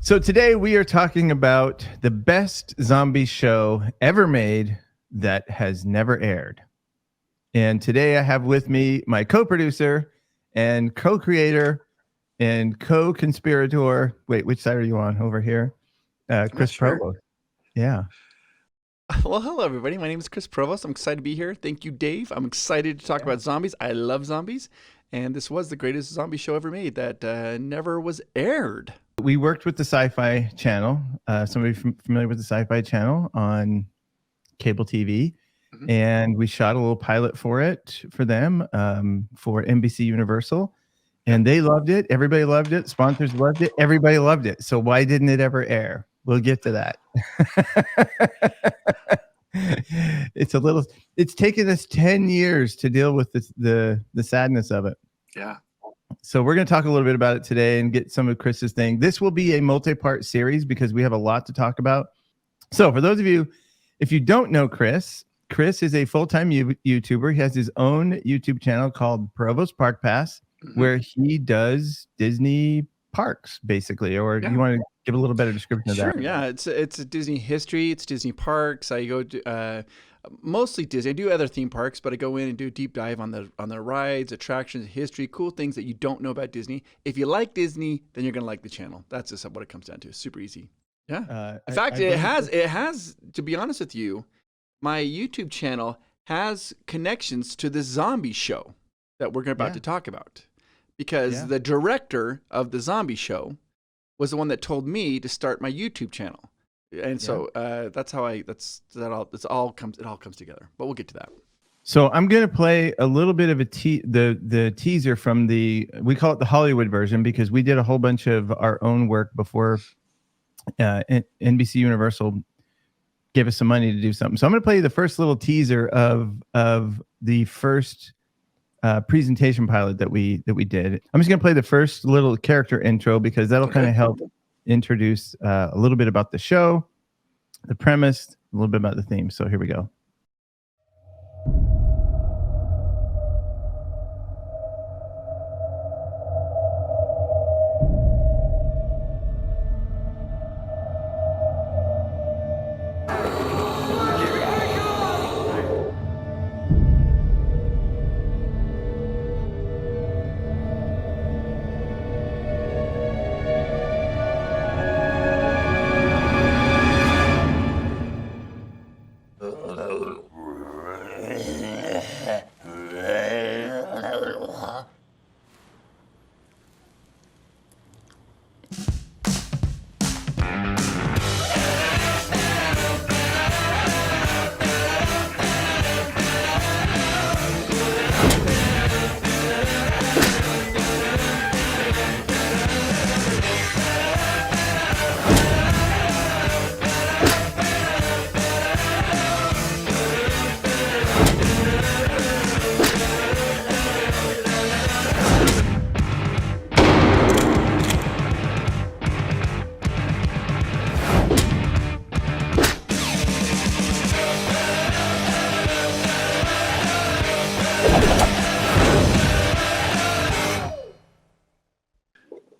So today we are talking about the best zombie show ever made that has never aired. And today I have with me my co-producer and co-creator and co-conspirator. Wait, which side are you on over here? Chris Provost. Yeah. Well, hello, everybody. My name is Chris Provost. I'm excited to be here. Thank you, Dave. I'm excited to talk about zombies. I love zombies. And this was the greatest zombie show ever made that never was aired. We worked with the Syfy Channel. Somebody familiar with the Syfy Channel on cable TV. Mm-hmm. And we shot a little pilot for them for NBC Universal. And they loved it. Everybody loved it. Sponsors loved it. Everybody loved it. So why didn't it ever air? We'll get to that. It's taken us 10 years to deal with the sadness of it. Yeah. So we're going to talk a little bit about it today and get some of Chris's thing. This will be a multi-part series because we have a lot to talk about. So for those of you, if you don't know Chris is a full-time YouTuber. He has his own YouTube channel called Provost Park Pass, where he does Disney parks, basically. Or you want to give a little better description of that? Sure, yeah. It's a Disney history. It's Disney parks. I go to mostly Disney. I do other theme parks, but I go in and do a deep dive on the rides, attractions, history, cool things that you don't know about Disney. If you like Disney, then you're gonna like the channel. That's just what it comes down to. It's super easy. Yeah. In fact, it has. To be honest with you, my YouTube channel has connections to this zombie show that we're about to talk about, because the director of the zombie show was the one that told me to start my YouTube channel. And so that's how it all comes together. But we'll get to that. So I'm going to play a little bit of the teaser from we call it the Hollywood version, because we did a whole bunch of our own work before NBC Universal gave us some money to do something. So I'm going to play you the first little teaser of the first presentation pilot that we did. I'm just going to play the first little character intro because that'll kind of help introduce a little bit about the show, the premise, a little bit about the theme. So here we go.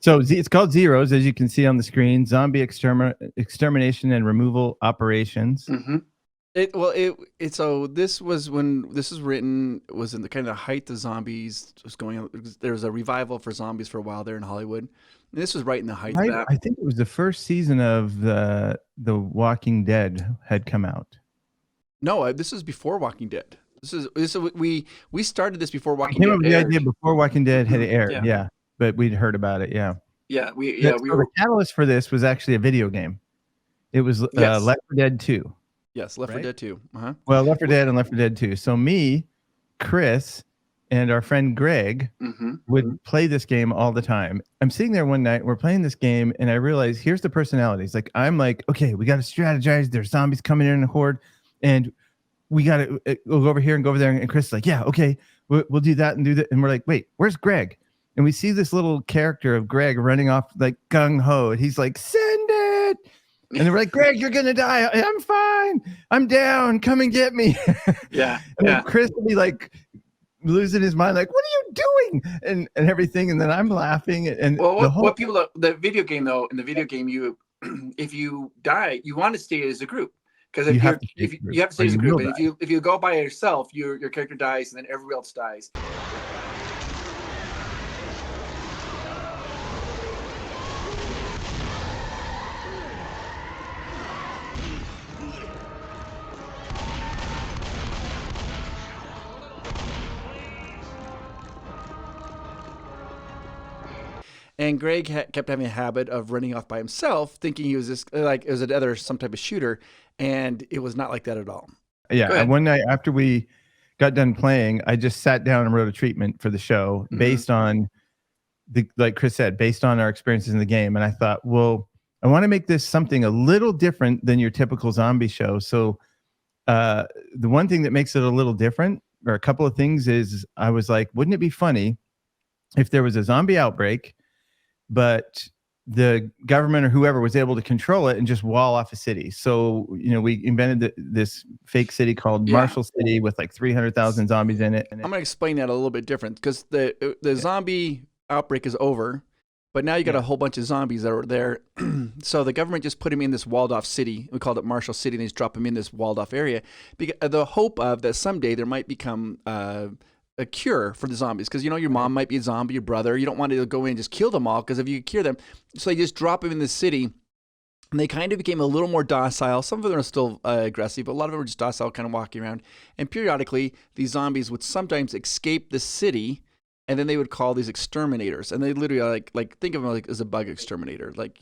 So it's called ZEROS, as you can see on the screen, Zombie Extermination and Removal Operations. Mm-hmm. So this was when this was written, was in the kind of height of zombies. There was a revival for zombies for a while there in Hollywood. And this was right in the height of that. I think it was the first season of the Walking Dead had come out. No, this is before Walking Dead. We started this before Walking Dead. The idea before Walking Dead had aired. Yeah. But we'd heard about it, the catalyst for this was actually a video game. It was Left 4 Dead 2. Yes, Left 4 Dead 2. Well, Left 4 Dead and Left 4 Dead 2. So me, Chris, and our friend Greg would play this game all the time. I'm sitting there one night, we're playing this game, and I realize here's the personalities. Like, I'm like, okay, we got to strategize. There's zombies coming in a horde, and we got to go over here and go over there. And Chris is like, yeah, okay, we'll do that and do that. And we're like, wait, where's Greg? And we see this little character of Greg running off like gung ho. And he's like, send it. And they're like, Greg, you're going to die. I'm fine. I'm down. Come and get me. Yeah. And then Chris will be like losing his mind, like, what are you doing? And everything. And then I'm laughing. And Well, the whole, the video game though, in the video game, you if you die, you want to stay as a group. Because you if have to you have to stay as a group, and if you go by yourself, your character dies, and then everybody else dies. And Greg kept having a habit of running off by himself, thinking he was this like it was another some type of shooter, and it was not like that at all. Yeah, one night after we got done playing, I just sat down and wrote a treatment for the show based on like Chris said, based on our experiences in the game. And I thought, well, I want to make this something a little different than your typical zombie show. So the one thing that makes it a little different, or a couple of things, is I was like, wouldn't it be funny if there was a zombie outbreak, but the government or whoever was able to control it and just wall off a city? So, we invented this fake city called Marshall City with like 300,000 zombies in it. I'm going to explain that a little bit different, because the zombie outbreak is over, but now you got a whole bunch of zombies that are there. So the government just put him in this walled off city. We called it Marshall City, and they just drop him in this walled off area. Because the hope of that someday there might become a cure for the zombies, because your mom might be a zombie, your brother. You don't want to go in and just kill them all, because if you cure them, so they just drop them in the city, and they kind of became a little more docile. Some of them are still aggressive, but a lot of them were just docile, kind of walking around. And periodically, these zombies would sometimes escape the city, and then they would call these exterminators, and they literally like think of them like as a bug exterminator, like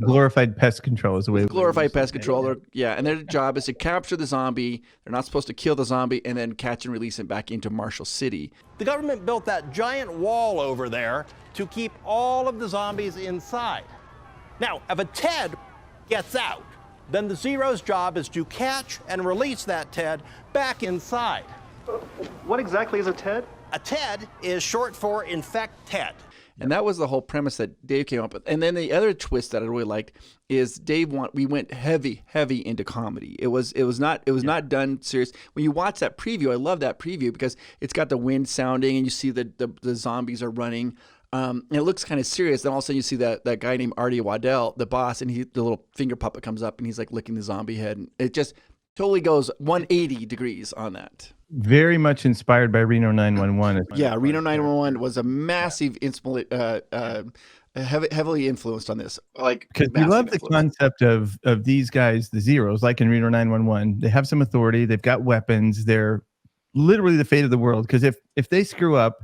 glorified pest control is the way. Glorified pest control, and their job is to capture the zombie. They're not supposed to kill the zombie, and then catch and release it back into Marshall City. The government built that giant wall over there to keep all of the zombies inside. Now, if a Ted gets out, then the Zero's job is to catch and release that Ted back inside. What exactly is a Ted? A Ted is short for infect Ted. And that was the whole premise that Dave came up with. And then the other twist that I really liked is we went heavy into comedy. It was not done serious. When you watch that preview, I love that preview because it's got the wind sounding and you see the zombies are running. And it looks kind of serious. Then all of a sudden you see that guy named Artie Waddell, the boss, and the little finger puppet comes up and he's like licking the zombie head. And it just totally goes 180 degrees on that. Very much inspired by Reno 911. Yeah, Reno 911 was a massive heavily influenced on this. Because we love the concept of these guys, the Zeros, like in Reno 911. They have some authority. They've got weapons. They're literally the fate of the world. Because if they screw up,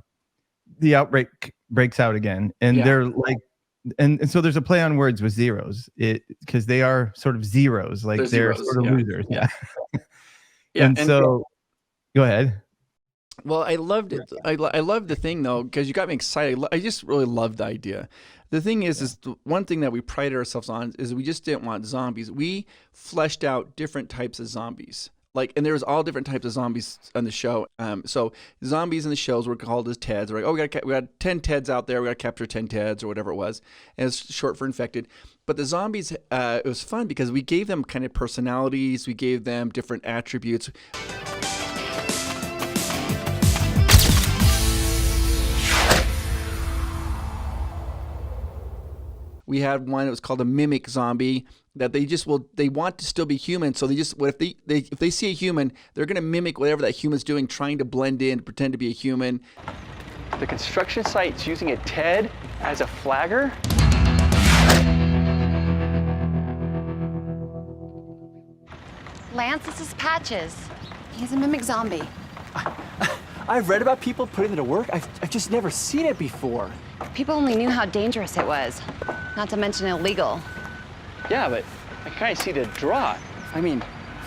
the outbreak breaks out again, and they're like, and so there's a play on words with Zeros, because they are sort of Zeros, like they're zeros, sort of losers. Yeah. And so. Go ahead. Well, I loved it. I loved the thing, though, because you got me excited. I just really loved the idea. The thing is the one thing that we prided ourselves on is we just didn't want zombies. We fleshed out different types of zombies. And there was all different types of zombies on the show. So zombies in the shows were called as Teds. We're like, we got 10 Teds out there. We got to capture 10 Teds or whatever it was. And it's short for infected. But the zombies, it was fun because we gave them kind of personalities. We gave them different attributes. We had one that was called a mimic zombie that they want to still be human. So if they see a human, they're going to mimic whatever that human's doing, trying to blend in, pretend to be a human. The construction site's using a Ted as a flagger? Lance, this is Patches. He's a mimic zombie. I've read about people putting it to work. I've just never seen it before. People only knew how dangerous it was, not to mention illegal. Yeah, but I kind of see the draw. I mean,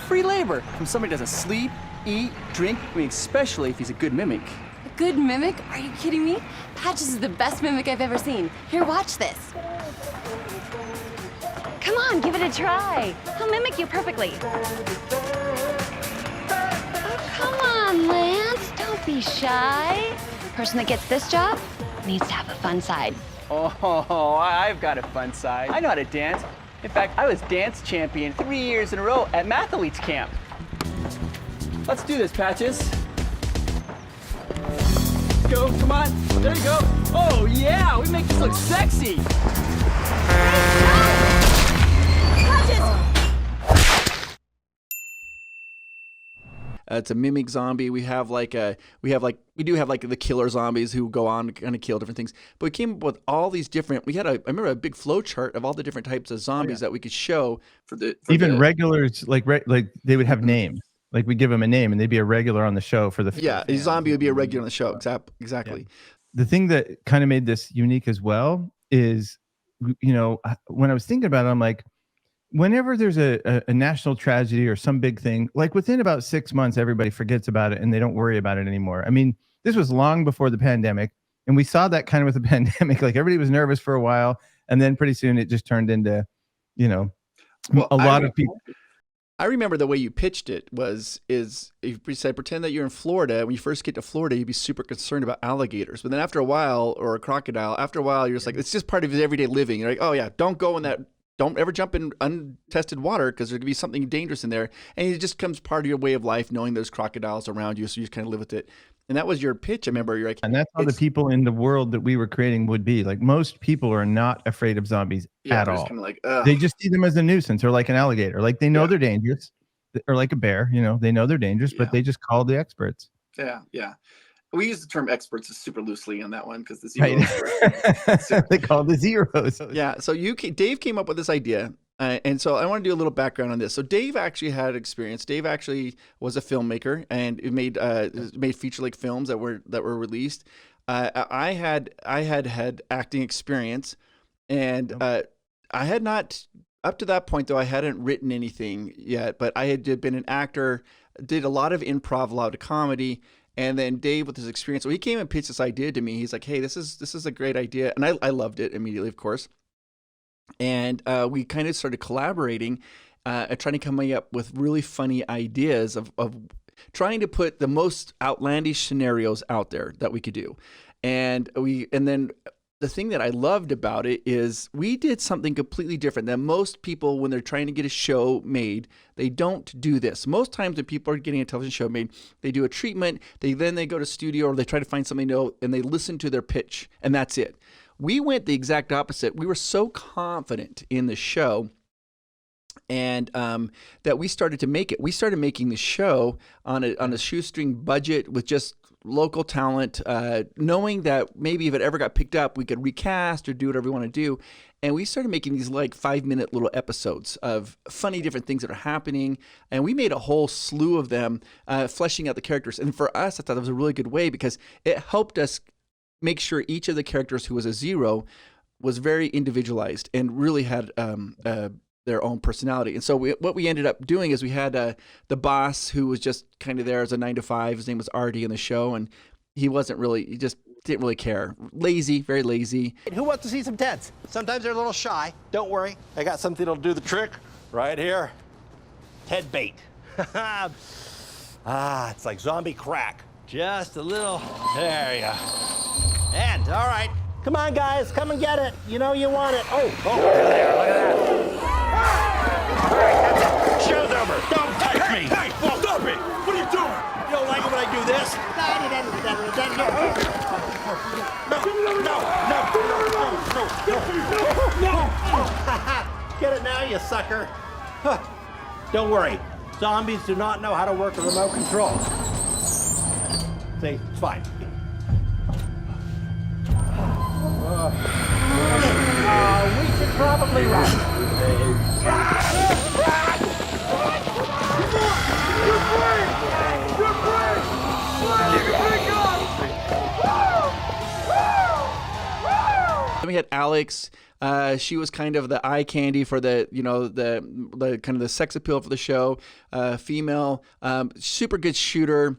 free labor from somebody who doesn't sleep, eat, drink. I mean, especially if he's a good mimic. A good mimic? Are you kidding me? Patches is the best mimic I've ever seen. Here, watch this. Come on, give it a try. He'll mimic you perfectly. Oh, come on, Lance. Don't be shy. The person that gets this job needs to have a fun side. Oh, I've got a fun side. I know how to dance. In fact, I was dance champion 3 years in a row at Mathletes Camp. Let's do this, Patches. go. Come on. There you go. Oh, yeah. We make this look sexy. It's a mimic zombie. We do have like the killer zombies who go on to kind of kill different things. But we came up with all these different. I remember a big flow chart of all the different types of zombies that we could show for regulars. Like they would have names. Like we give them a name, and they'd be a regular on the show for the. Yeah, a zombie would be a regular on the show. Exactly. Yeah. The thing that kind of made this unique as well is, when I was thinking about it, I'm like, whenever there's a national tragedy or some big thing, like within about 6 months, everybody forgets about it and they don't worry about it anymore. I mean, this was long before the pandemic, and we saw that kind of with the pandemic. Like everybody was nervous for a while, and then pretty soon it just turned into, a lot of people. I remember the way you pitched it is if you said, pretend that you're in Florida. When you first get to Florida, you'd be super concerned about alligators. But then after a while, or a crocodile, after a while, you're just like, it's just part of his everyday living. You're like, oh yeah, don't ever jump in untested water because there could be something dangerous in there. And it just becomes part of your way of life, knowing there's crocodiles around you. So you just kind of live with it. And that was your pitch. I remember you're like, and that's how the people in the world that we were creating would be. Like most people are not afraid of zombies at all. Kind of like, they just see them as a nuisance or like an alligator. Like they know they're dangerous, or like a bear. They know they're dangerous, but they just call the experts. Yeah, yeah. We use the term experts super loosely on that one because the zeros. They call the zeros. Yeah. So Dave came up with this idea. And so I want to do a little background on this. So Dave actually had experience. Dave actually was a filmmaker and made feature-length films that were released. I had acting experience, and I had not, up to that point though, I hadn't written anything yet. But I had been an actor, did a lot of improv, a lot of comedy. And then Dave, with his experience, so he came and pitched this idea to me. He's like, "Hey, this is a great idea," and I loved it immediately, of course. And we kind of started collaborating, trying to come up with really funny ideas of trying to put the most outlandish scenarios out there that we could do. And then the thing that I loved about it is we did something completely different than most people when they're trying to get a show made. They don't do this. Most times when people are getting a television show made, they do a treatment, then they go to studio or they try to find something new and they listen to their pitch, and that's it. We went the exact opposite. We were so confident in the show, and that we started to make it. We started making the show on a shoestring budget with just local talent, knowing that maybe if it ever got picked up, we could recast or do whatever we want to do. And we started making these like 5-minute little episodes of funny different things that are happening. And we made a whole slew of them, fleshing out the characters. And for us, I thought that was a really good way because it helped us make sure each of the characters who was a zero was very individualized and really had their own personality. And so what we ended up doing is we had the boss who was just kind of there as a 9-to-5. His name was Artie in the show, and he just didn't really care. Lazy, very lazy. Who wants to see some Teds? Sometimes they're a little shy. Don't worry, I got something that'll do the trick right here. Ted bait. It's like zombie crack. Just a little, there you go. And, all right, come on guys, come and get it. You know you want it. Oh, there, look at that. All right, that's it. Show's over. Don't touch me. Hey, stop it. What are you doing? You don't like it when I do this? No. Get it now, you sucker. Don't worry. Zombies do not know how to work a remote control. See, it's fine. We should probably run. Then we had Alex. She was kind of the eye candy for the kind of the sex appeal for the show. Female, super good shooter.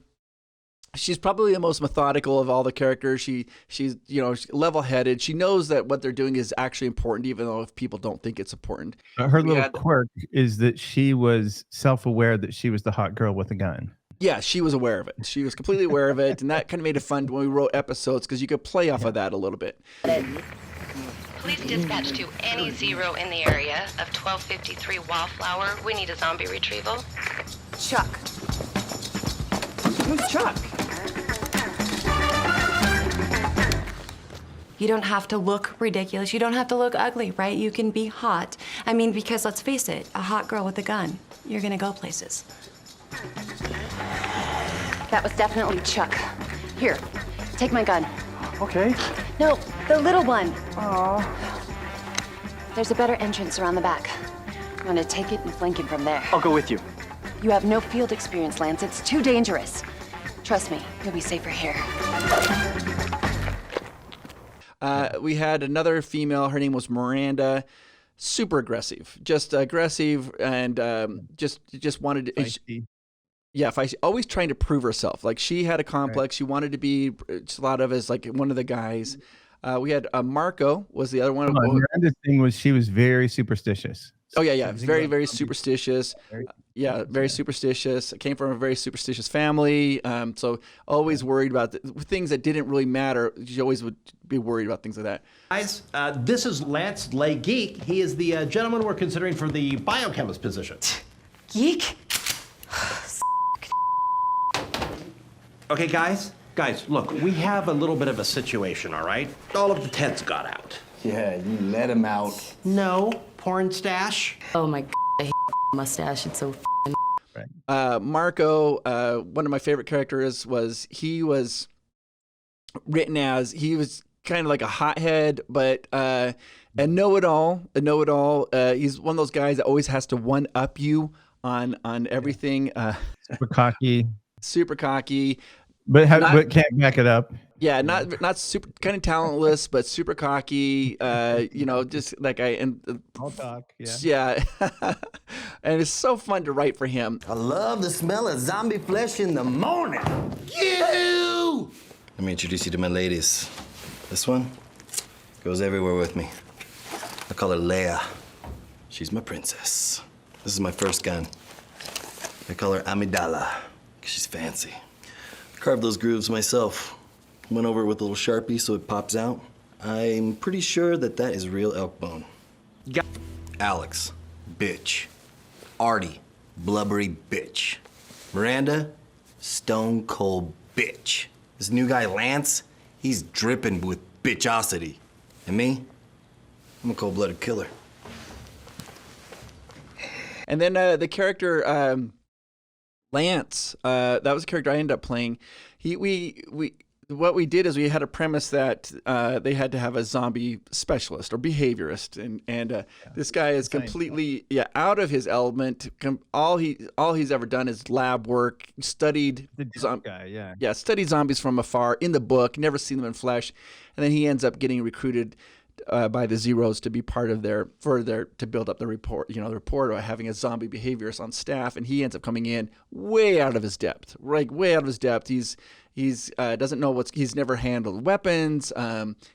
She's probably the most methodical of all the characters. She's level-headed. She knows that what they're doing is actually important, even though if people don't think it's important. Her little quirk is that she was self-aware that she was the hot girl with a gun. Yeah, she was aware of it. She was completely aware of it, and that kind of made it fun when we wrote episodes because you could play off of that a little bit. Please dispatch to any zero in the area of 1253 Wallflower. We need a zombie retrieval. Chuck. Who's Chuck? You don't have to look ridiculous. You don't have to look ugly, right? You can be hot. I mean, because let's face it, a hot girl with a gun, you're gonna go places. That was definitely Chuck. Here, take my gun. Okay. No, the little one. There's a better entrance around the back. I'm gonna take it and flank him from there. I'll go with you. You have no field experience, Lance. It's too dangerous. Trust me, you'll be safer here. We had another female. Her name was Miranda. Super aggressive, just aggressive, and just wanted to. Feisty. Always trying to prove herself. Like she had a complex. She wanted to be thought of as like one of the guys. We had Marco was the other one. Miranda's thing was she was very superstitious. Oh yeah, very, very superstitious. Very superstitious. I came from a very superstitious family, so always worried about things that didn't really matter. She always would be worried about things like that. Guys, this is Lance Lay Geek. He is the gentleman we're considering for the biochemist position. Geek? Okay, guys, look, we have a little bit of a situation, all right? All of the Teds got out. Yeah, you let him out. No, porn stash. Oh my God, I hate mustache. It's so Marco, one of my favorite characters he was written as, he was kind of like a hothead, but a know-it-all. He's one of those guys that always has to one-up you on everything. Super cocky. But can't back it up. Yeah, not super, kind of talentless, but super cocky. Just that guy. And I'll talk. Yeah. And it's so fun to write for him. I love the smell of zombie flesh in the morning. You! Let me introduce you to my ladies. This one goes everywhere with me. I call her Leia. She's my princess. This is my first gun. I call her Amidala, because she's fancy. I carved those grooves myself. Went over it with a little Sharpie so it pops out. I'm pretty sure that is real elk bone. Alex, bitch. Artie, blubbery bitch. Miranda, stone cold bitch. This new guy, Lance, he's dripping with bitchosity. And me, I'm a cold-blooded killer. And then the character Lance, that was a character I ended up playing. What we did is we had a premise that they had to have a zombie specialist or behaviorist, and this guy is completely out of his element. All he's ever done is lab work, studied studied zombies from afar in the book, never seen them in flesh, and then he ends up getting recruited by the Zeros to be part of to build up the report, the report of having a zombie behaviorist on staff, and he ends up coming in way out of his depth, He's doesn't know he's never handled weapons.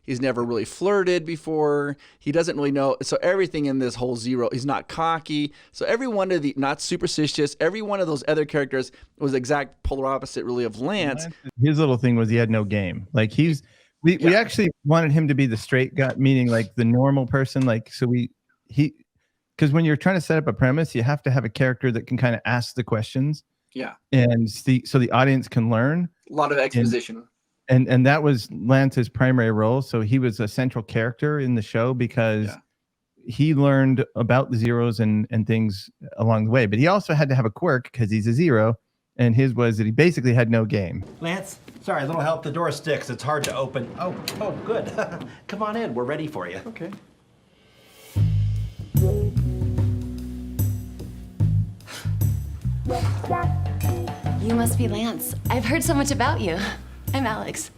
He's never really flirted before. He doesn't really know. So everything in this whole Zero, he's not cocky. So every one of not superstitious, every one of those other characters was the exact polar opposite really of Lance. His little thing was he had no game. Like we actually wanted him to be the straight guy, meaning like the normal person. Like, so because when you're trying to set up a premise, you have to have a character that can kind of ask the questions. Yeah. And so the audience can learn. A lot of exposition. And that was Lance's primary role. So he was a central character in the show because he learned about the Zeros and things along the way. But he also had to have a quirk because he's a Zero. And his was that he basically had no game. Lance, sorry, a little help. The door sticks. It's hard to open. Oh, good. Come on in. We're ready for you. Okay. You must be Lance. I've heard so much about you. I'm Alex.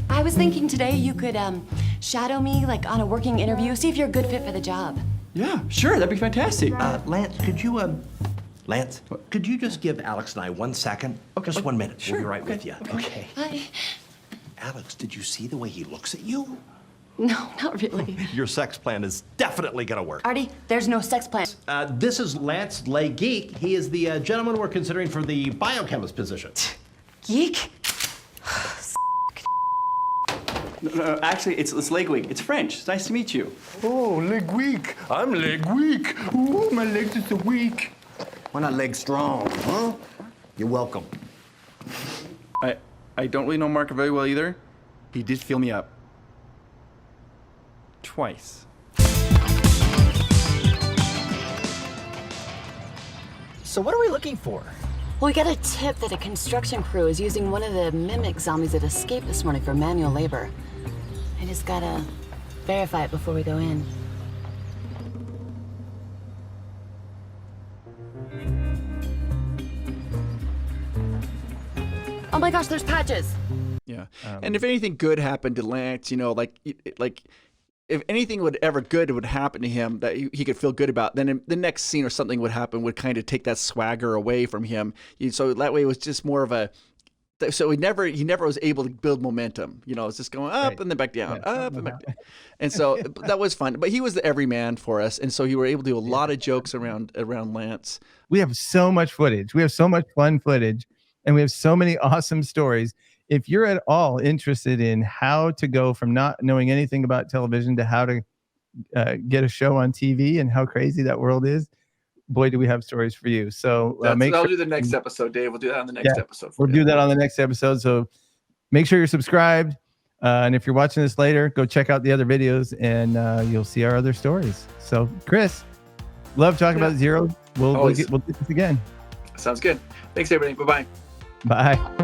I was thinking today you could shadow me like on a working interview, see if you're a good fit for the job. Yeah, sure, that'd be fantastic. Lance, could you just give Alex and I 1 second? Okay. Just 1 minute. Sure. We'll be right with you. Okay. Hi. Alex, did you see the way he looks at you? No, not really. Your sex plan is definitely gonna work. Artie, there's no sex plan. This is Lance Lay Geek. He is the gentleman we're considering for the biochemist position. Geek? No, actually, it's leg week. It's French. It's nice to meet you. Oh, leg weak. I'm leg weak. Ooh, my legs are so weak. Why not leg strong, huh? You're welcome. I don't really know Marco very well either. He did fill me up. twice. So what are we looking for? Well, we got a tip that a construction crew is using one of the mimic zombies that escaped this morning for manual labor. I just gotta verify it before we go in. Oh my gosh, there's patches. Yeah. And if anything good happened to Lance, you know, like if anything would ever good would happen to him that he could feel good about, then the next scene or something would happen would kind of take that swagger away from him. So that way it was just more of a, so he never was able to build momentum. You know, it's just going up and then back down, up and back down. And so that was fun. But he was the everyman for us. And so you were able to do a lot of jokes around Lance. We have so much footage. We have so much fun footage. And we have so many awesome stories. If you're at all interested in how to go from not knowing anything about television to how to get a show on TV and how crazy that world is, boy, do we have stories for you. So I'll do the next episode, Dave. We'll do that on the next episode. We'll do that on the next episode. So make sure you're subscribed. And if you're watching this later, go check out the other videos and you'll see our other stories. So Chris, love talking about Zero. We'll do this again. Sounds good. Thanks, everybody. Bye-bye. Bye.